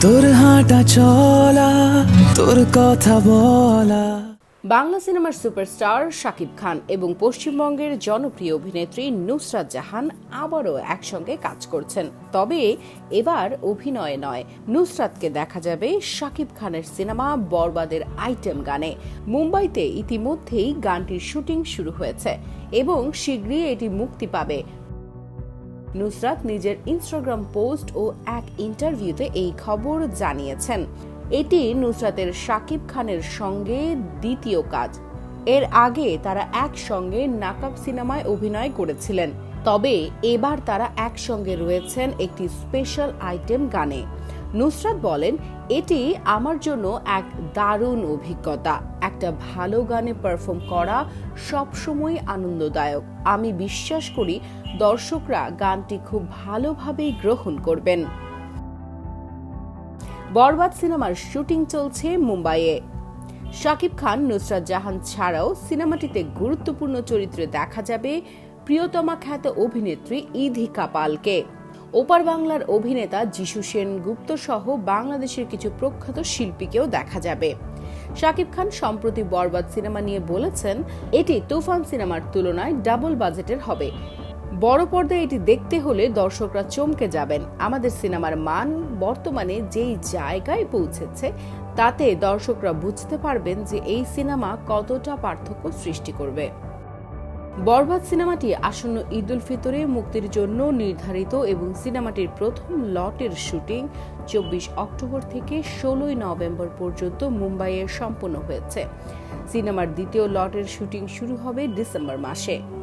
তোর হাঁটা চলা, তোর কথা বলা। বাংলা সিনেমার সুপারস্টার শাকিব খান এবং পশ্চিমবঙ্গের জনপ্রিয় অভিনেত্রী নুসরাত জাহান আবারও একসঙ্গে কাজ করছেন। তবে এবার অভিনয়ে নয়, নুসরাতকে দেখা যাবে শাকিব খানের সিনেমা বরবাদের আইটেম গানে। মুম্বাইতে ইতিমধ্যেই গানটির শুটিং শুরু হয়েছে এবং শীঘ্রই এটি মুক্তি পাবে। নুসরাত নিজের ইনস্টাগ্রাম পোস্ট ও এক ইন্টারভিউতে এই খবর জানিয়েছেন। এটি নুসরাতের শাকিব খানের সঙ্গে দ্বিতীয় কাজ। এর আগে তারা একসঙ্গে নাকাব সিনেমায় অভিনয় করেছিলেন, তবে এবার তারা একসঙ্গে রয়েছেন একটি স্পেশাল আইটেম গানে। নুসরাত বলেন, এটি আমার জন্য এক দারুণ অভিজ্ঞতা। একটা ভালো গানে পারফর্ম করা সবসময় আনন্দদায়ক। আমি বিশ্বাস করি দর্শকরা গানটি খুব ভালোভাবেই গ্রহণ করবেন। বরবাদ সিনেমার শুটিং চলছে মুম্বাইয়ে। শাকিব খান, নুসরাত জাহান ছাড়াও সিনেমাটিতে গুরুত্বপূর্ণ চরিত্রে দেখা যাবে প্রিয়তমা খ্যাত অভিনেত্রী ইধিকা পালকে। ওপার বাংলার অভিনেতা যিশু সেনগুপ্ত সহ বাংলাদেশের কিছু প্রখ্যাত শিল্পীকেও দেখা যাবে। শাকিব খান সম্প্রতি বরবাদ সিনেমা নিয়ে বলেছেন, এটি তুফান সিনেমার তুলনায় ডাবল বাজেটের হবে। বড় পর্দায় এটি দেখতে হলে দর্শকরা চমকে যাবেন। আমাদের সিনেমার মান বর্তমানে যেই জায়গায় পৌঁছেছে তাতে দর্শকরা বুঝতে পারবেন যে এই সিনেমা কতটা পার্থক্য সৃষ্টি করবে। বরবাদ সিনেমাটি আসন্ন ঈদ উল ফিতরে মুক্তির জন্য নির্ধারিত এবং সিনেমাটির প্রথম লটের শুটিং 24 অক্টোবর থেকে 16 নভেম্বর পর্যন্ত মুম্বাইয়ে সম্পন্ন হয়েছে। সিনেমার দ্বিতীয় লটের শুটিং শুরু হবে ডিসেম্বর মাসে।